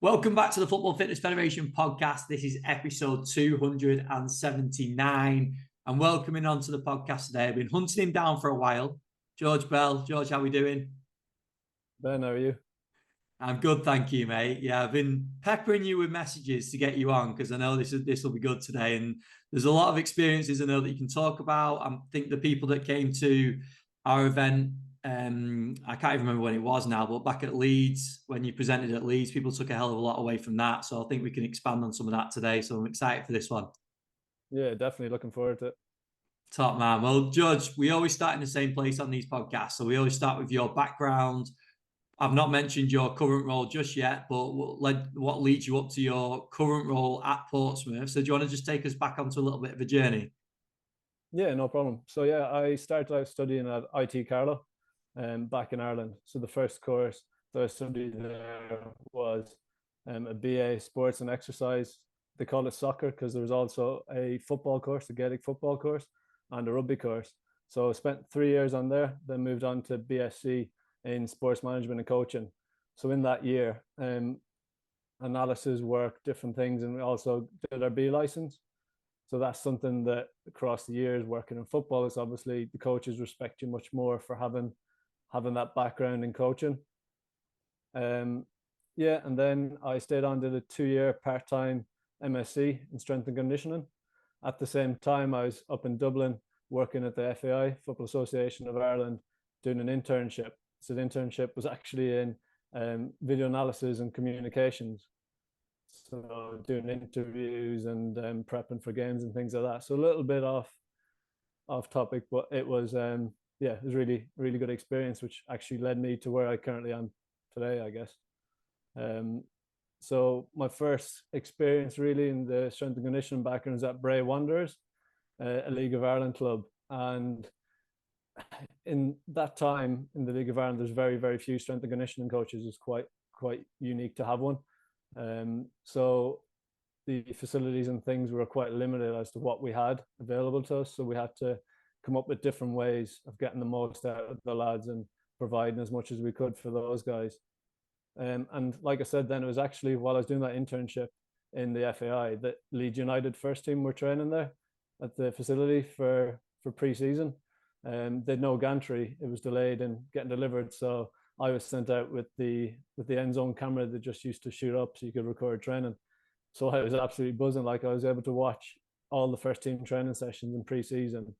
Welcome back to the Football Fitness Federation podcast. This is episode 279. And welcoming onto the podcast today, I've been hunting him down for a while. George Bell. George, how are we doing? Ben, how are you? I'm good, thank you, mate. Yeah, I've been peppering you with messages to get you on because I know this will be good today. And there's a lot of experiences I know that you can talk about. I think the people that came to our event, I can't even remember when it was now, but back at Leeds, when you presented at Leeds, people took a hell of a lot away from that. So I think we can expand on some of that today. So I'm excited for this one. Yeah, definitely looking forward to it. Top man. Well, George, we always start in the same place on these podcasts. So we always start with your background. I've not mentioned your current role just yet, but what leads you up to your current role at Portsmouth? So do you want to just take us back onto a little bit of a journey? Yeah, no problem. So yeah, I started out studying at IT Carlow, back in Ireland. So the first course that I studied there was a BA Sports and Exercise. They call it soccer because there was also a football course, a Gaelic football course, and a rugby course. So I spent 3 years on there, then moved on to BSc in sports management and coaching. So in that year, analysis work, different things, and we also did our B license. So that's something that across the years working in football is obviously the coaches respect you much more for having that background in coaching. Yeah, and then I stayed on, did a 2-year part-time MSc in strength and conditioning. At the same time, I was up in Dublin working at the FAI, Football Association of Ireland, doing an internship. So the internship was actually in video analysis and communications. So doing interviews and prepping for games and things like that. So a little bit off topic, but it was it was really, really good experience, which actually led me to where I currently am today, I guess. So my first experience really in the strength and conditioning background is at Bray Wanderers, a League of Ireland club. And in that time in the League of Ireland, there's very, very few strength and conditioning coaches. It's quite unique to have one. So the facilities and things were quite limited as to what we had available to us. So we had to come up with different ways of getting the most out of the lads and providing as much as we could for those guys. And like I said, then it was actually while I was doing that internship in the FAI that Leeds United first team were training there at the facility for pre-season. They'd no gantry. It was delayed and getting delivered. So I was sent out with the end zone camera that just used to shoot up so you could record training. So I was absolutely buzzing. Like I was able to watch all the first team training sessions in pre-season,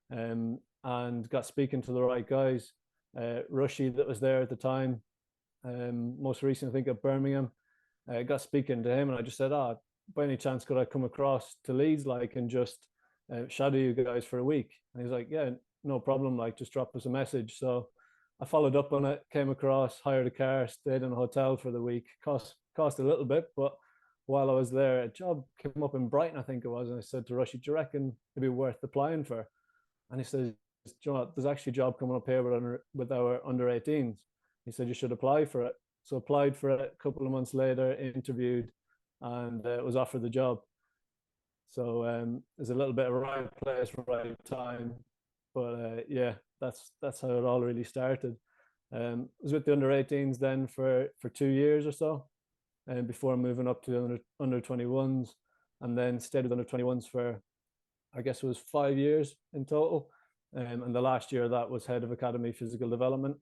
and got speaking to the right guys. Rushy that was there at the time, most recently I think at Birmingham, got speaking to him, and I just said, by any chance could I come across to Leeds and just shadow you guys for a week? And he's like, yeah, no problem, just drop us a message. So I followed up on it, came across, hired a car, stayed in a hotel for the week. Cost a little bit, but while I was there, a job came up in Brighton, I think it was, and I said to Rushy, do you reckon it'd be worth applying for? And he says, you know what, there's actually a job coming up here with our under 18s. He said you should apply for it. So applied for it. A couple of months later, interviewed, and was offered the job. So there's a little bit of right place, right time, but yeah, that's how it all really started. I was with the under 18s then for 2 years or so, and before moving up to the under 21s, and then stayed with under 21s for, I guess it was 5 years in total. And the last year that was head of academy physical development.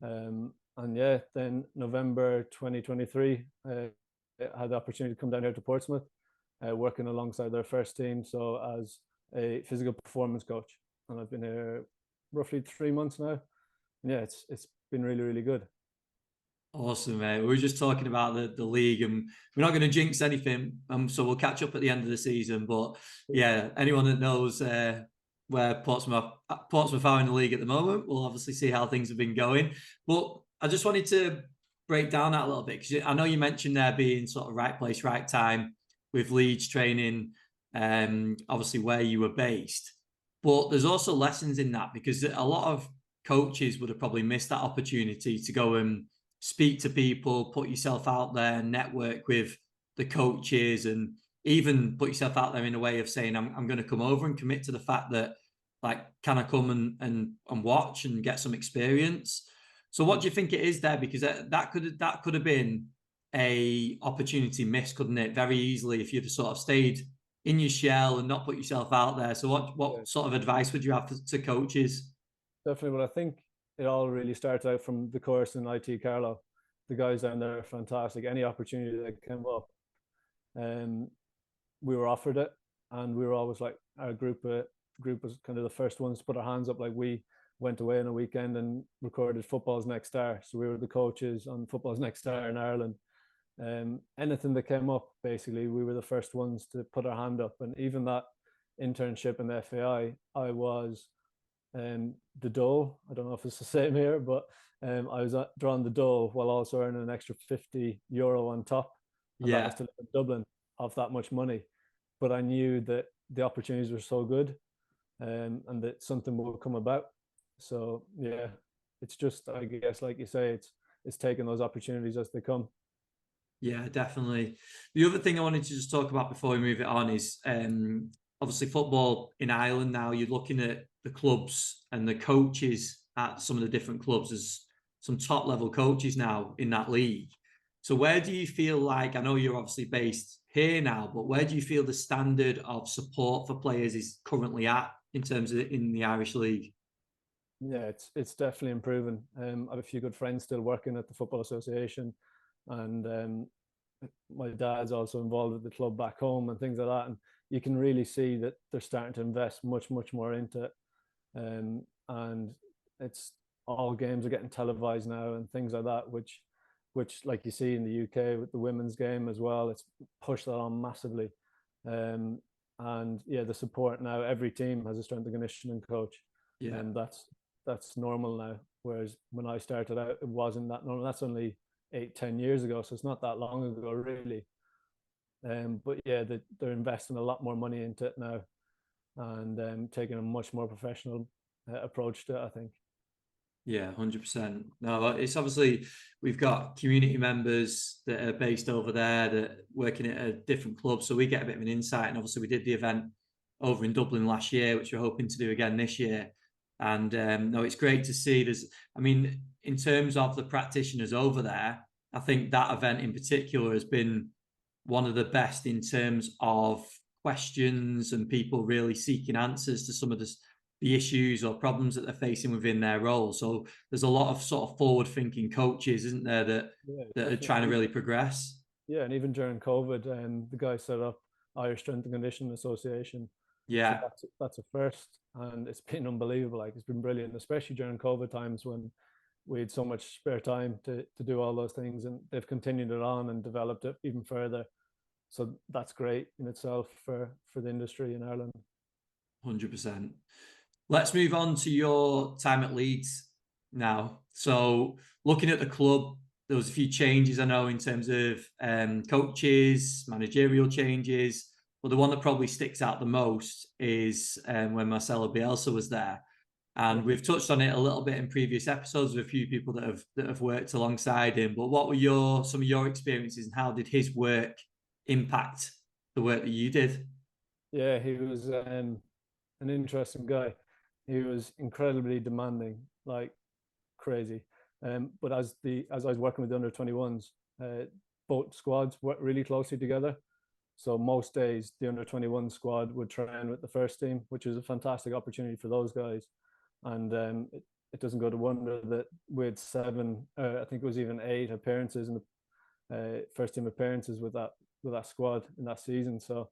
And yeah, then November 2023, I had the opportunity to come down here to Portsmouth, working alongside their first team, so as a physical performance coach. And I've been here roughly 3 months now. And yeah, it's been really, really good. Awesome, mate. We were just talking about the league, and we're not going to jinx anything, so we'll catch up at the end of the season. But yeah, anyone that knows where Portsmouth are in the league at the moment, we'll obviously see how things have been going. But I just wanted to break down that a little bit, because I know you mentioned there being sort of right place, right time with Leeds training, obviously where you were based. But there's also lessons in that, because a lot of coaches would have probably missed that opportunity to go and speak to people, put yourself out there, network with the coaches, and even put yourself out there in a way of saying, I'm going to come over and commit to the fact that, can I come and watch and get some experience? So what do you think it is there? Because that could have been a opportunity missed, couldn't it? Very easily if you'd have sort of stayed in your shell and not put yourself out there. So what sort of advice would you have to coaches? Definitely. Well, I think it all really starts out from the course in IT Carlo. The guys down there are fantastic. Any opportunity that came up, we were offered it, and we were always like our group was kind of the first ones to put our hands up. Like we went away on a weekend and recorded Football's Next Star, so we were the coaches on Football's Next Star in Ireland. Anything that came up, basically, we were the first ones to put our hand up. And even that internship in the FAI, I was the dole. I don't know if it's the same here, but I was drawing the dole while also earning an extra €50 on top, and that was to live in Dublin of that much money. But I knew that the opportunities were so good, and that something will come about. So yeah, it's just, I guess, like you say, it's taking those opportunities as they come. Yeah, definitely. The other thing I wanted to just talk about before we move it on is obviously football in Ireland now. You're looking at the clubs and the coaches at some of the different clubs as some top level coaches now in that league. So where do you feel like, I know you're obviously based here now, but where do you feel the standard of support for players is currently at in terms of in the Irish league? Yeah, it's definitely improving. I have a few good friends still working at the Football Association, and my dad's also involved with the club back home and things like that. And you can really see that they're starting to invest much more into it. And it's all games are getting televised now and things like that, which like you see in the UK with the women's game as well. It's pushed that on massively. And yeah, the support now, every team has a strength and conditioning coach. Yeah. And that's normal now. Whereas when I started out, it wasn't that normal. That's only 8-10 years ago, so it's not that long ago really. But yeah, they're investing a lot more money into it now, and taking a much more professional approach to it, I think. Yeah, 100%. No, it's obviously we've got community members that are based over there that working at a different club, so we get a bit of an insight. And obviously, we did the event over in Dublin last year, which we're hoping to do again this year. And no, it's great to see. I mean, in terms of the practitioners over there, I think that event in particular has been one of the best in terms of questions and people really seeking answers to some of the issues or problems that they're facing within their role. So there's a lot of sort of forward-thinking coaches, isn't there, that are trying to really progress. Yeah, and even during COVID, the guy set up Irish Strength and Conditioning Association. Yeah. So that's a first, and it's been unbelievable. Like, it's been brilliant, especially during COVID times when we had so much spare time to do all those things, and they've continued it on and developed it even further. So that's great in itself for the industry in Ireland. 100%. Let's move on to your time at Leeds now. So looking at the club, there was a few changes, I know, in terms of coaches, managerial changes. But the one that probably sticks out the most is when Marcelo Bielsa was there. And we've touched on it a little bit in previous episodes with a few people that have worked alongside him. But what were some of your experiences, and how did his work impact the work that you did? Yeah, he was an interesting guy. He was incredibly demanding, like crazy. But as I was working with the under-21s, both squads worked really closely together. So most days the under-21 squad would train with the first team, which is a fantastic opportunity for those guys. And it doesn't go to wonder that with 7, I think it was even 8 appearances in the first team appearances with that squad in that season. So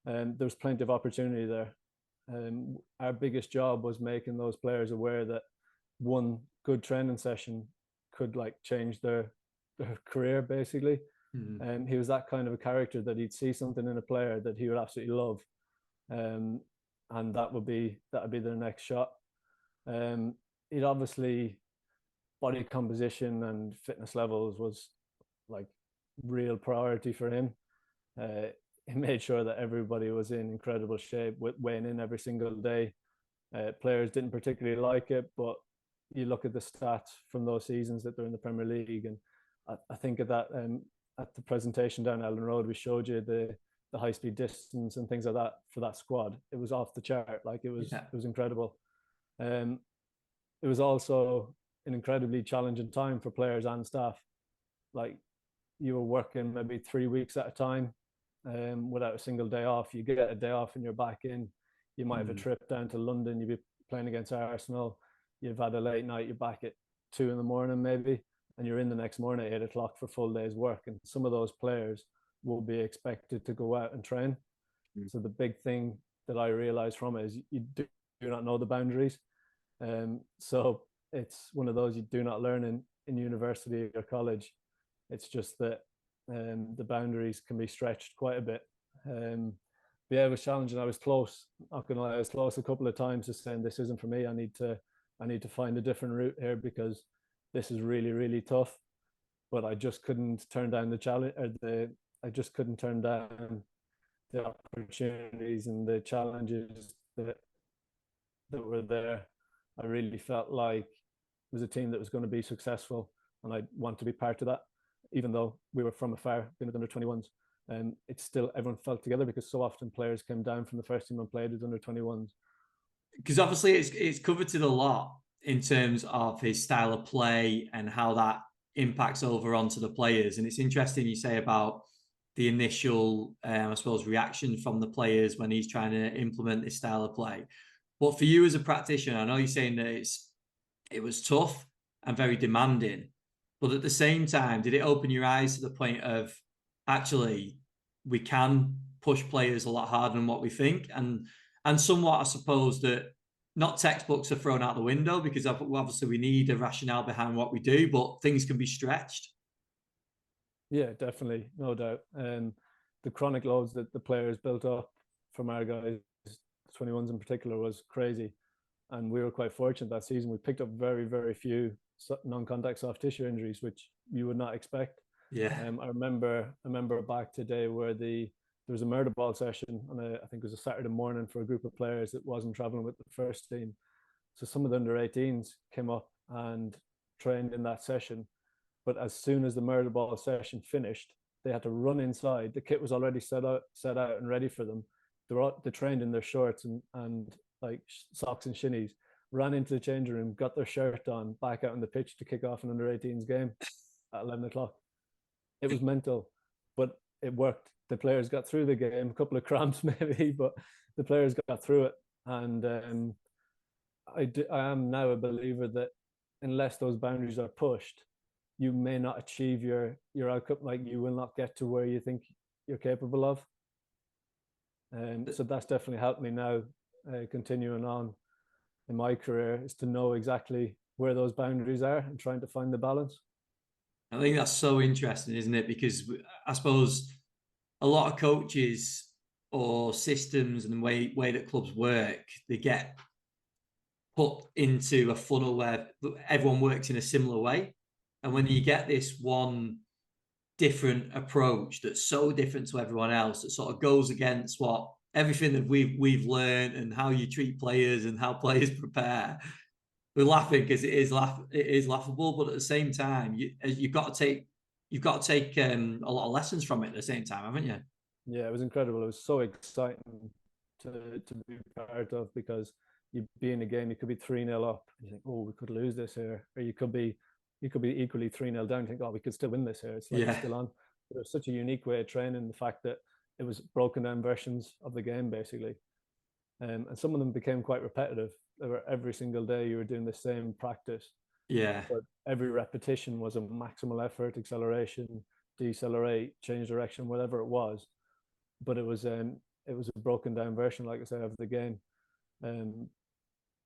there's plenty of opportunity there. Our biggest job was making those players aware that one good training session could like change their career basically. And he was that kind of a character that he'd see something in a player that he would absolutely love, and that would be their next shot. It obviously, body composition and fitness levels was like real priority for him. He made sure that everybody was in incredible shape, weighing in every single day. Players didn't particularly like it, but you look at the stats from those seasons that they're in the Premier League, and I think at that at the presentation down Ellen Road, we showed you the high speed distance and things like that for that squad. It was off the chart. Like it was incredible. It was also an incredibly challenging time for players and staff. Like you were working maybe 3 weeks at a time, without a single day off. You get a day off and you're back in. You might have a trip down to London. You'd be playing against Arsenal. You've had a late night. You're back at 2 in the morning maybe, and you're in the next morning at 8 o'clock for full day's work. And some of those players will be expected to go out and train. So the big thing that I realized from it is you do not know the boundaries. So it's one of those you do not learn in university or college. It's just that the boundaries can be stretched quite a bit. But yeah, it was challenging. I was close. Not gonna lie, I was close a couple of times to saying this isn't for me. I need to find a different route here because this is really, really tough. But I just couldn't turn down the challenge, or I just couldn't turn down the opportunities and the challenges that were there. I really felt like it was a team that was going to be successful, and I want to be part of that. Even though we were from afar, being at under 21s, and it's still everyone felt together because so often players came down from the first team and played as under 21s. Because obviously it's covered a lot in terms of his style of play and how that impacts over onto the players. And it's interesting you say about the initial, I suppose, reaction from the players when he's trying to implement this style of play. But for you as a practitioner, I know you're saying that it was tough and very demanding, but at the same time, did it open your eyes to the point of actually we can push players a lot harder than what we think? And somewhat, I suppose, that not textbooks are thrown out the window because obviously we need a rationale behind what we do, but things can be stretched. Yeah, definitely, no doubt. The chronic loads that the players built up from our guys, 21s in particular, was crazy. And we were quite fortunate that season. We picked up very, very few non-contact soft tissue injuries, which you would not expect. Yeah. I remember back today where there was a Murderball session on I think it was a Saturday morning for a group of players that wasn't traveling with the first team. So some of the under 18s came up and trained in that session. But as soon as the Murderball session finished, they had to run inside. The kit was already set out and ready for them. They trained in their shorts and like socks and shinnies, ran into the changing room, got their shirt on, back out on the pitch to kick off an under 18s game at 11 o'clock. It was mental, but it worked. The players got through the game, a couple of cramps maybe, but the players got through it. And I am now a believer that unless those boundaries are pushed, you may not achieve your outcome. Like you will not get to where you think you're capable of. And so that's definitely helped me now, continuing on in my career, is to know exactly where those boundaries are and trying to find the balance. I think that's so interesting, isn't it? Because I suppose a lot of coaches or systems and the way that clubs work, they get put into a funnel where everyone works in a similar way. And when you get this one different approach that's so different to everyone else, that sort of goes against what everything that we've learned and how you treat players and how players prepare. We're laughing because it is laughable, but at the same time, you've got to take a lot of lessons from it at the same time, haven't you? Yeah, it was incredible. It was so exciting to be part of, because you'd be in a game, you could be 3-0 up, and you think, oh, we could lose this here, or you could be equally 3-0 down, and think, oh, we could still win this here. It's like it's still on. But it was such a unique way of training, the fact that it was broken down versions of the game basically, and some of them became quite repetitive. They were every single day you were doing the same practice. Yeah. But every repetition was a maximal effort, acceleration, decelerate, change direction, whatever it was. But it was a broken down version, like I say, of the game.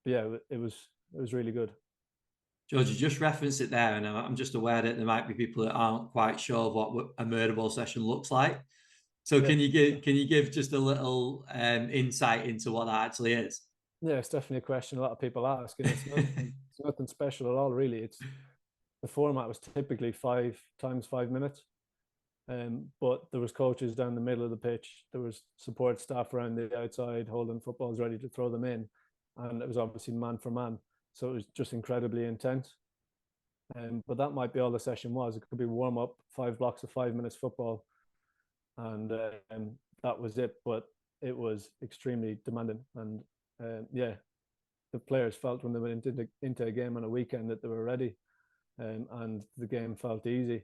Yeah, it was really good. George, you just referenced it there, and I'm just aware that there might be people that aren't quite sure of what a Murderball session looks like. So Yeah. can you give just a little insight into what that actually is? Yeah, it's definitely a question a lot of people ask, and it's nothing special at all, really. It's the format was typically 5 times 5 minutes, but there was coaches down the middle of the pitch. There was support staff around the outside holding footballs ready to throw them in, and it was obviously man for man. So it was just incredibly intense. But that might be all the session was. It could be warm up, 5 blocks of 5 minutes football, and that was it. But it was extremely demanding, and yeah, the players felt when they went into a game on a weekend that they were ready, and the game felt easy.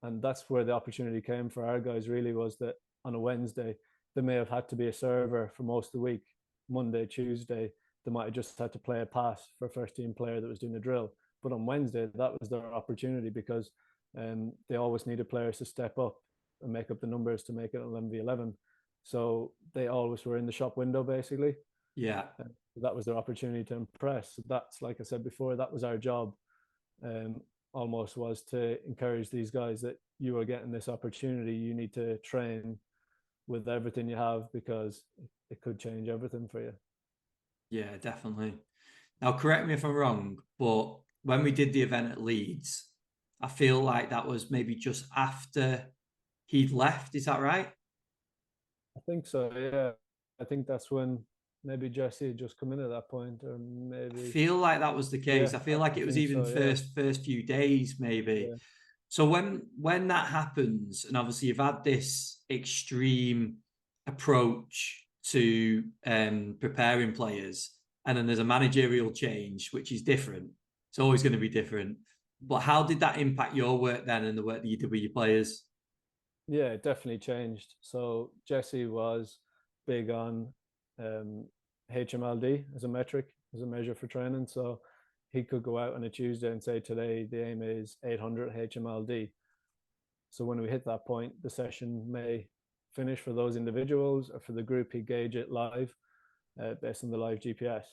And that's where the opportunity came for our guys, really, was that on a Wednesday, they may have had to be a server for most of the week. Monday, Tuesday, they might have just had to play a pass for a first team player that was doing a drill. But on Wednesday, that was their opportunity, because they always needed players to step up and make up the numbers to make it 11v11. So they always were in the shop window, basically. Yeah. That was their opportunity to impress. So that's, like I said before, that was our job. Almost was to encourage these guys that you are getting this opportunity. You need to train with everything you have, because it could change everything for you. Yeah, definitely. Now, correct me if I'm wrong, but when we did the event at Leeds, I feel like that was maybe just after he'd left. Is that right? I think so, yeah. I think that's when maybe Jesse had just come in at that point, or maybe. I feel like that was the case. Yeah, I feel like I it was think even so, yeah. first few days, maybe. Yeah. So when that happens, and obviously you've had this extreme approach to preparing players, and then there's a managerial change, which is different. It's always going to be different. But how did that impact your work then and the work that you did with your players? Yeah, it definitely changed. So Jesse was big on HMLD as a metric, as a measure for training. So he could go out on a Tuesday and say, today the aim is 800 HMLD. So when we hit that point, the session may finish for those individuals, or for the group, he gauge it live based on the live GPS.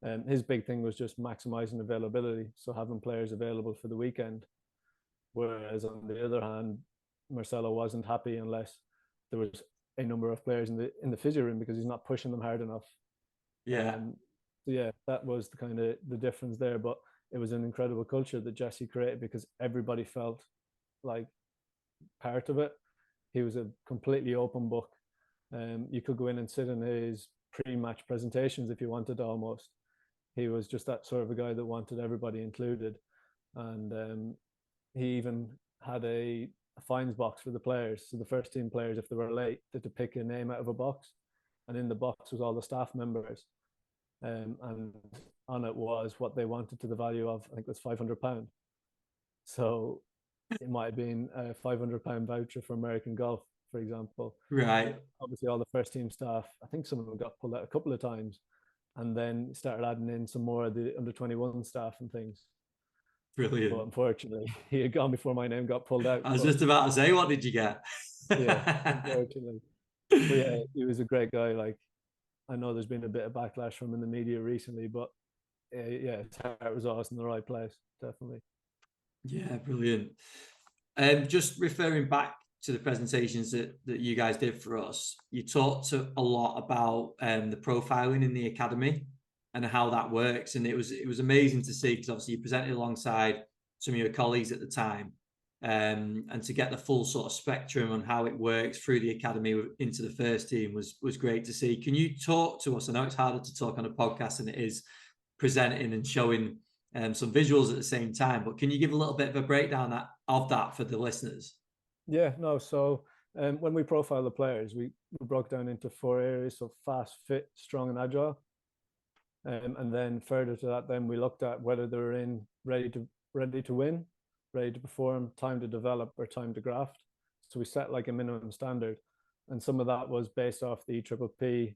And his big thing was just maximizing availability, so having players available for the weekend. Whereas on the other hand, Marcelo wasn't happy unless there was a number of players in the physio room, because he's not pushing them hard enough. Yeah. So yeah, that was the kind of the difference there. But it was an incredible culture that Jesse created, because everybody felt like part of it. He was a completely open book. You could go in and sit in his pre-match presentations if you wanted, almost. He was just that sort of a guy that wanted everybody included. And he even had a fines box for the players. So the first team players, if they were late, they had to pick a name out of a box. And in the box was all the staff members. And on it was what they wanted, to the value of, I think it was £500. So it might have been a £500 voucher for American golf, for example. Right. Obviously, all the first team staff, I think some of them got pulled out a couple of times, and then started adding in some more of the under 21 staff and things. Brilliant. But unfortunately, he had gone before my name got pulled out. I was just about to say, what did you get? Yeah, unfortunately. But yeah, he was a great guy. Like, I know there's been a bit of backlash from him in the media recently, but yeah, his heart was always in the right place, definitely. Yeah, brilliant. Just referring back to the presentations that you guys did for us, you talked a lot about the profiling in the academy and how that works, and it was amazing to see, because obviously you presented alongside some of your colleagues at the time, and to get the full sort of spectrum on how it works through the academy into the first team was great to see. Can you talk to us? I know it's harder to talk on a podcast than it is presenting and showing some visuals at the same time, but can you give a little bit of a breakdown of that for the listeners? Yeah, no. So when we profile the players, we broke down into 4 areas: so fast, fit, strong, and agile. And then further to that, then we looked at whether they were in ready to win, ready to perform, time to develop, or time to graft. So we set like a minimum standard, and some of that was based off the EPPP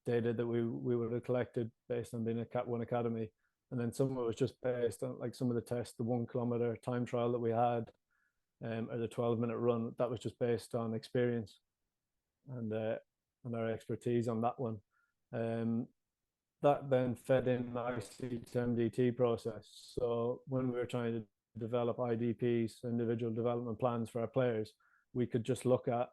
data that we would have collected based on being a Cat 1 academy. And then some of it was just based on like some of the tests, the 1 kilometer time trial that we had, or the 12-minute run. That was just based on experience and our expertise on that one. That then fed in the IC to MDT process. So when we were trying to develop IDPs, individual development plans for our players, we could just look at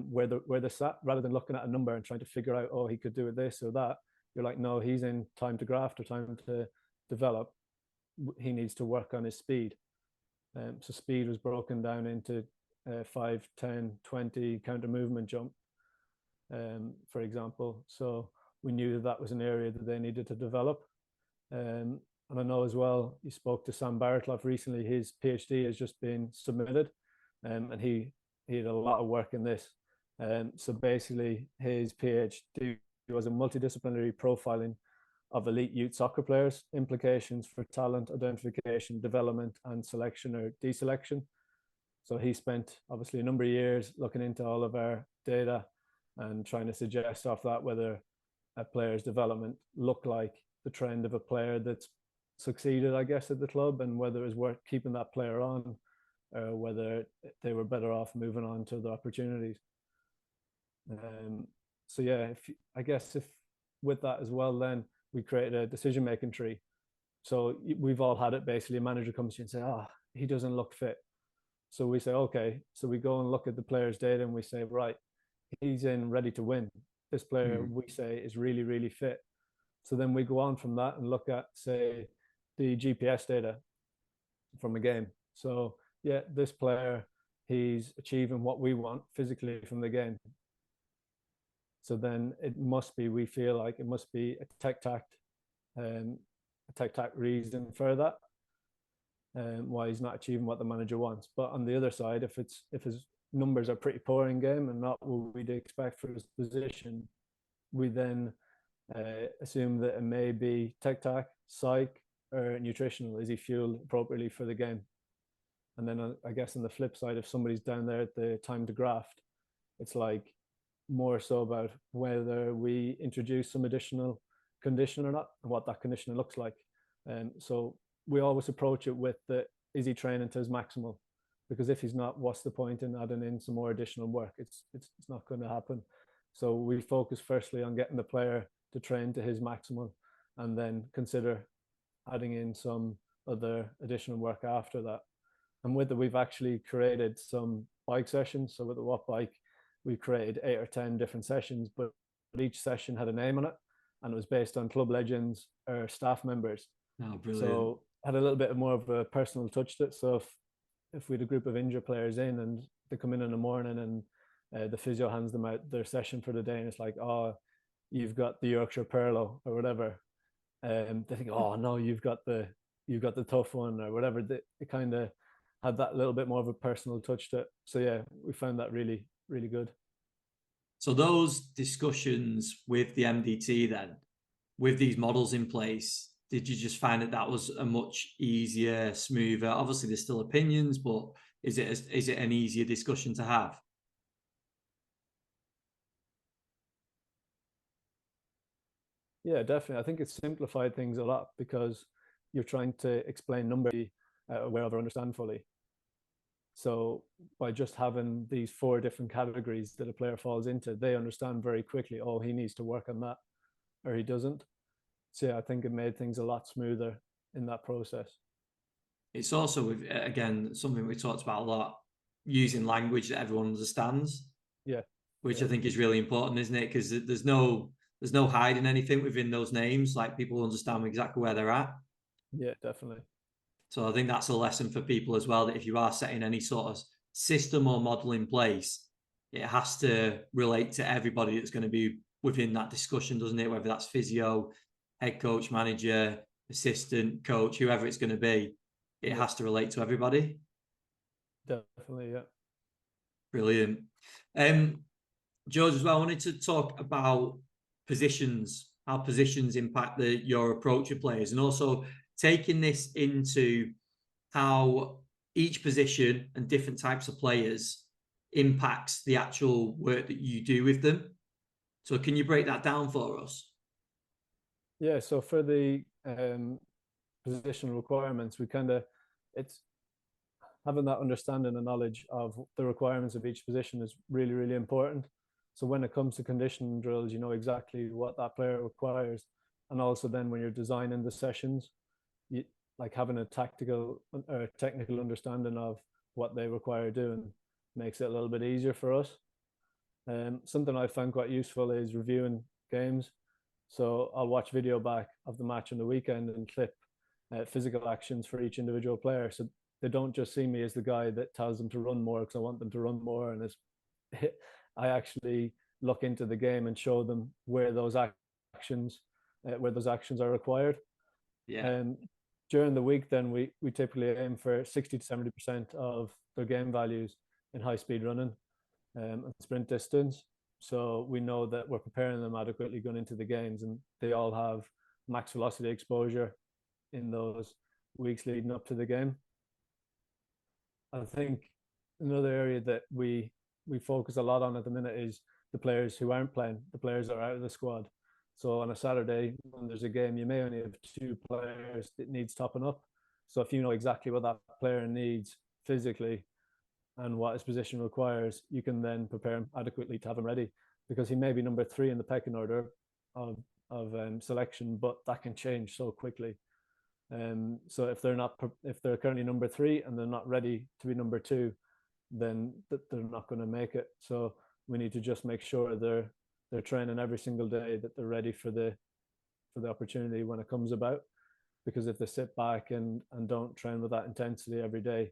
where they sat, rather than looking at a number and trying to figure out, oh, he could do it this or that. You're like, no, he's in time to graft or time to develop. He needs to work on his speed. So speed was broken down into 5, 10, 20 counter movement jump, for example. So we knew that was an area that they needed to develop. And I know as well, you spoke to Sam Bartloff recently. His PhD has just been submitted, and he had a lot of work in this. So basically, his PhD was a multidisciplinary profiling of elite youth soccer players, implications for talent identification, development, and selection or deselection. So he spent obviously a number of years looking into all of our data and trying to suggest off that whether a player's development looked like the trend of a player that's succeeded, I guess, at the club, and whether it was worth keeping that player on, or whether they were better off moving on to the opportunities. So yeah, if with that as well, then we created a decision-making tree. So we've all had it basically. A manager comes to you and say, "Oh, he doesn't look fit." So we say, "Okay." So we go and look at the player's data and we say, "Right, he's in ready to win. This player we say is really, really fit." So then we go on from that and look at, say, the GPS data from a game. So yeah, this player, he's achieving what we want physically from the game. So then it must be, we feel like it must be a tech-tac reason for that, why he's not achieving what the manager wants. But on the other side, if his numbers are pretty poor in game and not what we'd expect for his position, we then assume that it may be tech-tac, psych, or nutritional. Is he fueled appropriately for the game? And then I guess on the flip side, if somebody's down there at the time to graft, it's like more so about whether we introduce some additional condition or not, and what that condition looks like. So we always approach it with is he training to his maximal? Because if he's not, what's the point in adding in some more additional work? It's not going to happen. So we focus firstly on getting the player to train to his maximal, and then consider adding in some other additional work after that. And with it, we've actually created some bike sessions. So with the Watt bike, we created 8 or 10 different sessions, but each session had a name on it, and it was based on club legends or staff members. Oh, brilliant. So had a little bit more of a personal touch to it. So if we had a group of injured players in and they come in the morning and the physio hands them out their session for the day, and it's like, "Oh, you've got the Yorkshire Perlo," or whatever. They think, "Oh no, you've got the tough one," or whatever. It kind of had that little bit more of a personal touch to it. So yeah, we found that really, really good. So those discussions with the MDT then, with these models in place, did you just find that was a much easier, smoother? Obviously, there's still opinions, but is it an easier discussion to have? Yeah, definitely. I think it's simplified things a lot because you're trying to explain numbers wherever understand fully. So by just having these 4 different categories that a player falls into, they understand very quickly, oh, he needs to work on that, or he doesn't. So yeah, I think it made things a lot smoother in that process. It's also, again, something we talked about a lot, using language that everyone understands. Yeah. Which I think is really important, isn't it? Because there's no hiding anything within those names. Like, people understand exactly where they're at. Yeah, definitely. So I think that's a lesson for people as well, that if you are setting any sort of system or model in place, it has to relate to everybody that's going to be within that discussion, doesn't it? Whether that's physio, head coach, manager, assistant, coach, whoever it's going to be, it has to relate to everybody. Definitely, yeah. Brilliant. George, as well, I wanted to talk about positions, how positions impact your approach of players, and also taking this into how each position and different types of players impacts the actual work that you do with them. So can you break that down for us? Yeah, so for the positional requirements, it's having that understanding and knowledge of the requirements of each position is really, really important. So when it comes to conditioning drills, you know exactly what that player requires. And also then when you're designing the sessions, like having a tactical or technical understanding of what they require doing makes it a little bit easier for us. Something I found quite useful is reviewing games. So I'll watch video back of the match on the weekend and clip physical actions for each individual player. So they don't just see me as the guy that tells them to run more because I want them to run more. And I actually look into the game and show them where those actions are required. Yeah. During the week, then we typically aim for 60 to 70% of their game values in high speed running and sprint distance. So we know that we're preparing them adequately going into the games, and they all have max velocity exposure in those weeks leading up to the game. I think another area that we focus a lot on at the minute is the players who aren't playing, the players that are out of the squad. So on a Saturday when there's a game, you may only have 2 players that needs topping up. So if you know exactly what that player needs physically and what his position requires, you can then prepare him adequately to have him ready, because he may be number 3 in the pecking order of selection, but that can change so quickly. So if they're currently number 3 and they're not ready to be number 2, then they're not going to make it. So we need to just make sure they're training every single day, that they're ready for the opportunity when it comes about. Because if they sit back and don't train with that intensity every day,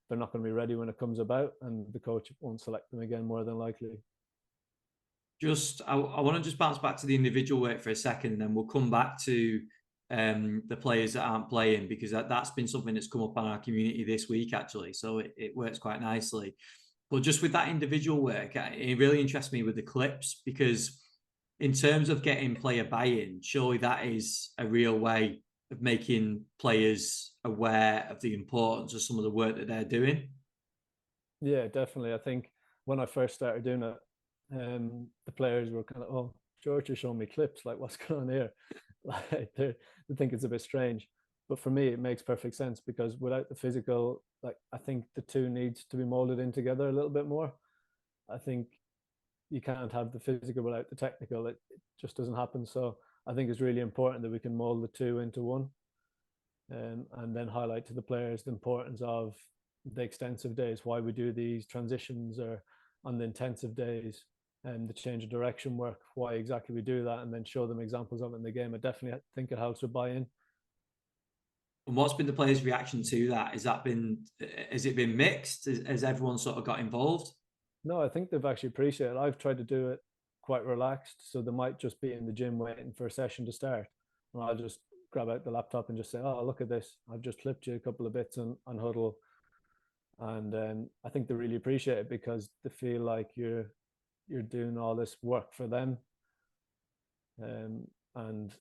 they're not going to be ready when it comes about, and the coach won't select them again, more than likely. I want to just bounce back to the individual work for a second, and then we'll come back to the players that aren't playing, because that's been something that's come up on our community this week, actually. So it works quite nicely. But just with that individual work, it really interests me with the clips, because in terms of getting player buy-in, surely that is a real way of making players aware of the importance of some of the work that they're doing. Yeah, definitely. I think when I first started doing it, the players were kind of, oh, George is showing me clips, like what's going on here? Like they think it's a bit strange. But for me, it makes perfect sense, because without the physical, like I think the two needs to be molded in together a little bit more. I think you can't have the physical without the technical. It just doesn't happen. So I think it's really important that we can mold the two into one, and then highlight to the players the importance of the extensive days, why we do these transitions, or on the intensive days, and the change of direction work, why exactly we do that, and then show them examples of it in the game. I definitely think it helps with buy-in. And what's been the players' reaction to that? Has it been mixed? Has everyone sort of got involved? No, I think they've actually appreciated it. I've tried to do it quite relaxed, so they might just be in the gym waiting for a session to start, and I'll just grab out the laptop and just say, "Oh, look at this! I've just flipped you a couple of bits on Huddle," and I think they really appreciate it, because they feel like you're doing all this work for them, and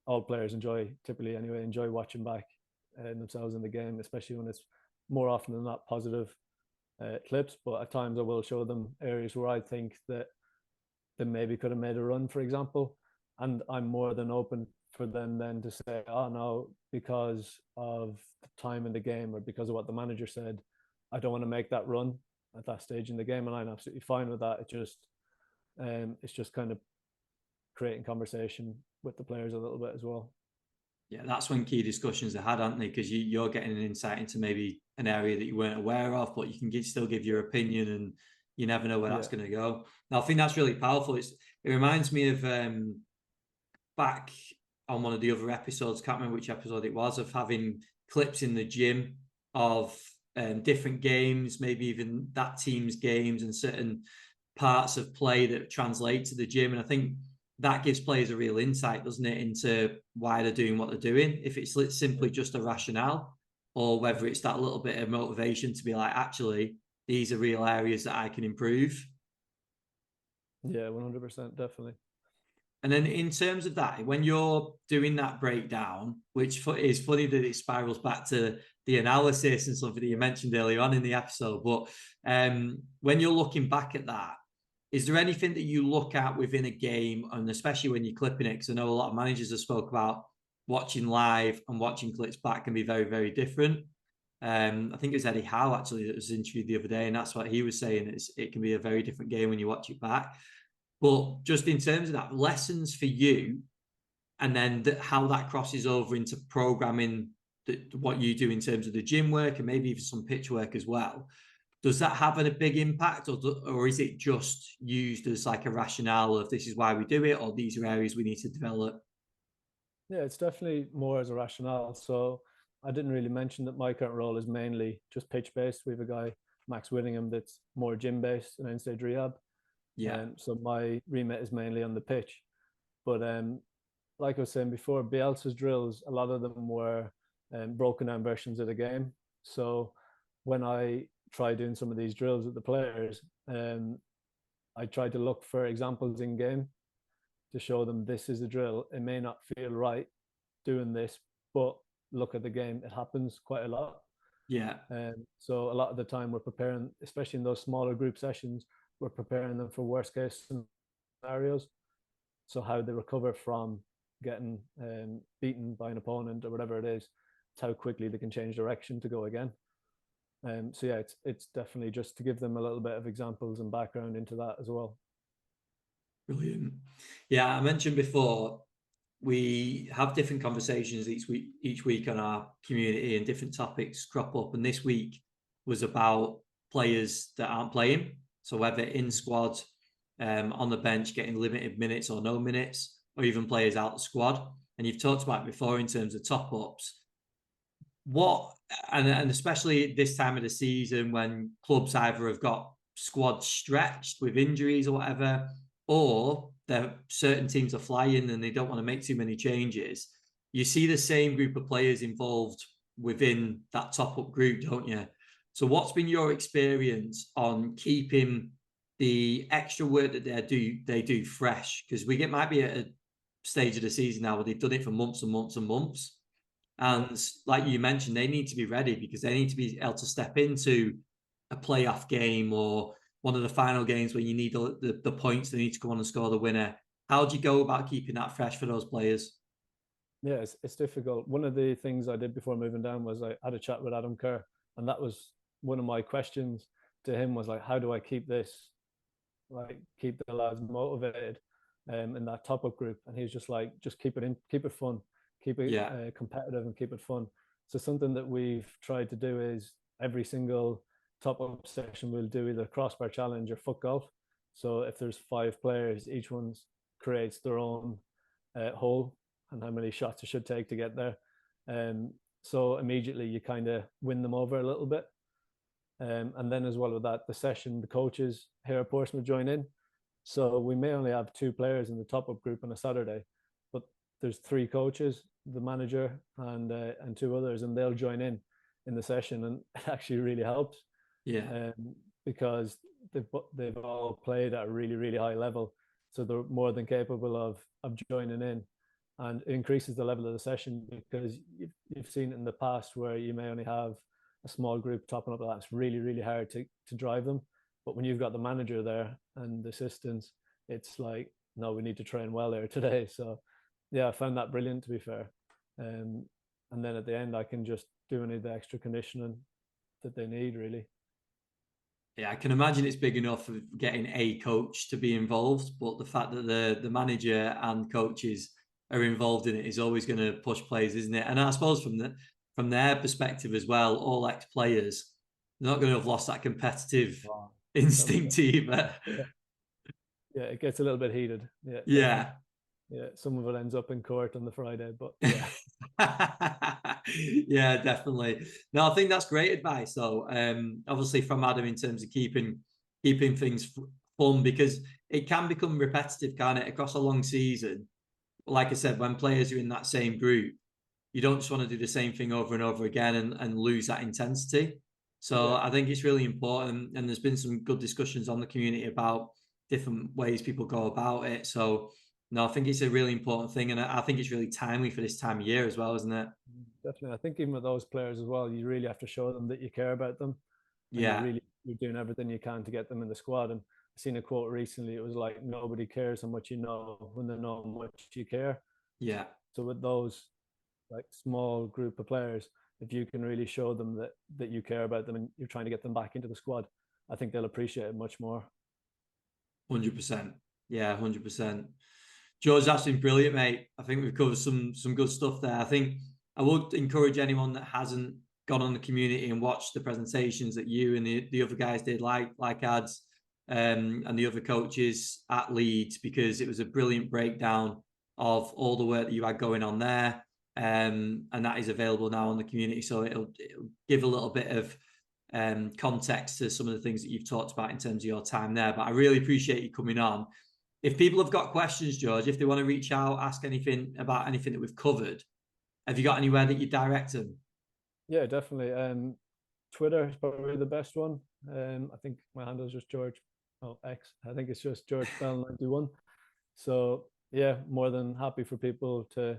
all players typically anyway, enjoy watching back themselves in the game, especially when it's more often than not positive clips. But at times I will show them areas where I think that they maybe could have made a run, for example, and I'm more than open for them then to say, oh no, because of the time in the game or because of what the manager said, I don't want to make that run at that stage in the game, and I'm absolutely fine with that. It's just kind of creating conversation with the players a little bit as well. Yeah, that's when key discussions are had, aren't they? Because you're getting an insight into maybe an area that you weren't aware of, but you can still give your opinion, and you never know where that's going to go. Now, I think that's really powerful. It reminds me of back on one of the other episodes, can't remember which episode it was, of having clips in the gym of different games, maybe even that team's games, and certain parts of play that translate to the gym. And I think that gives players a real insight, doesn't it, into why they're doing what they're doing, if it's simply just a rationale, or whether it's that little bit of motivation to be like, actually, these are real areas that I can improve. Yeah, 100%, definitely. And then in terms of that, when you're doing that breakdown, which is funny that it spirals back to the analysis and something that you mentioned earlier on in the episode, but when you're looking back at that, is there anything that you look at within a game, and especially when you're clipping it? Because I know a lot of managers have spoke about watching live and watching clips back can be very, very different. I think it was Eddie Howe actually that was interviewed the other day, and that's what he was saying. It can be a very different game when you watch it back. But just in terms of that, lessons for you, and then how that crosses over into programming, what you do in terms of the gym work and maybe even some pitch work as well. Does that have a big impact, or is it just used as like a rationale of this is why we do it, or these are areas we need to develop? Yeah, it's definitely more as a rationale. So I didn't really mention that my current role is mainly just pitch based. We have a guy, Max Whittingham, that's more gym based and end-stage rehab. Yeah. So my remit is mainly on the pitch. But like I was saying before, Bielsa's drills, a lot of them were broken down versions of the game. So when I try doing some of these drills with the players, I try to look for examples in game to show them this is a drill. It may not feel right doing this, but look at the game. It happens quite a lot. Yeah. So a lot of the time we're preparing, especially in those smaller group sessions, we're preparing them for worst case scenarios. So how they recover from getting beaten by an opponent or whatever it is, it's how quickly they can change direction to go again. So yeah, it's definitely just to give them a little bit of examples and background into that as well. Brilliant. Yeah, I mentioned before we have different conversations each week on our community, and different topics crop up. And this week was about players that aren't playing. So whether in squad, on the bench, getting limited minutes or no minutes, or even players out the squad. And you've talked about it before in terms of top ups. What and especially this time of the season when clubs either have got squads stretched with injuries or whatever, or there certain teams are flying and they don't want to make too many changes. You see the same group of players involved within that top up group, don't you? So what's been your experience on keeping the extra work that they do fresh? Because might be at a stage of the season now where they've done it for months and months and months. And like you mentioned, they need to be ready because they need to be able to step into a playoff game or one of the final games where you need the points. They need to go on and score the winner. How do you go about keeping that fresh for those players? Yeah, it's difficult. One of the things I did before moving down was I had a chat with Adam Kerr, and that was one of my questions to him was like, how do I keep this, like keep the lads motivated in that top up group? And he's just like, just keep it fun, keep it competitive and keep it fun. So something that we've tried to do is every single top up session we'll do either crossbar challenge or foot golf. So if there's 5 players, each one creates their own hole and how many shots it should take to get there. So immediately you kind of win them over a little bit. And then as well with that, the session, the coaches here at Portsmouth join in. So we may only have 2 players in the top up group on a Saturday, but there's 3 coaches, the manager and 2 others, and they'll join in the session, and it actually really helps. Yeah. Because they've all played at a really, really high level. So they're more than capable of joining in, and it increases the level of the session because you've seen it in the past where you may only have a small group topping up. That's really, really hard to drive them. But when you've got the manager there and the assistants, it's like, no, we need to train well there today. So yeah, I found that brilliant, to be fair. And then at the end, I can just do any of the extra conditioning that they need, really. Yeah, I can imagine it's big enough for getting a coach to be involved, but the fact that the manager and coaches are involved in it is always going to push players, isn't it? And I suppose from their perspective as well, all ex players, they're not going to have lost that competitive instinct either. Yeah, it gets a little bit heated. Yeah, yeah. Yeah, some of it ends up in court on the Friday, but yeah. Yeah, definitely. No, I think that's great advice though. Obviously from Adam in terms of keeping things fun, because it can become repetitive, can't it, across a long season. Like I said, when players are in that same group, you don't just want to do the same thing over and over again and lose that intensity. So I think it's really important, and there's been some good discussions on the community about different ways people go about it. So no, I think it's a really important thing, and I think it's really timely for this time of year as well, isn't it? Definitely. I think even with those players as well, you really have to show them that you care about them. And Yeah. you're doing everything you can to get them in the squad. And I've seen a quote recently, it was like, nobody cares how much you know when they know how much you care. Yeah. So with those like small group of players, if you can really show them that you care about them and you're trying to get them back into the squad, I think they'll appreciate it much more. 100%. Yeah, 100%. George, that's been brilliant, mate. I think we've covered some good stuff there. I think I would encourage anyone that hasn't gone on the community and watched the presentations that you and the other guys did, like Ads and the other coaches at Leeds, because it was a brilliant breakdown of all the work that you had going on there. And that is available now on the community. So it'll give a little bit of context to some of the things that you've talked about in terms of your time there. But I really appreciate you coming on. If people have got questions, George, if they want to reach out, ask anything about anything that we've covered, have you got anywhere that you direct them? Yeah, definitely. Twitter is probably the best one. I think my handle is just George. Oh, X. I think it's just George Bell 91. So yeah, more than happy for people to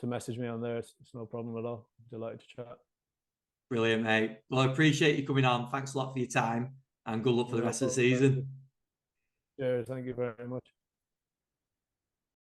message me on there. It's no problem at all. Delighted to chat. Brilliant, mate. Well, I appreciate you coming on. Thanks a lot for your time, and good luck for the No rest of the problem. season. Cheers. Thank you very much.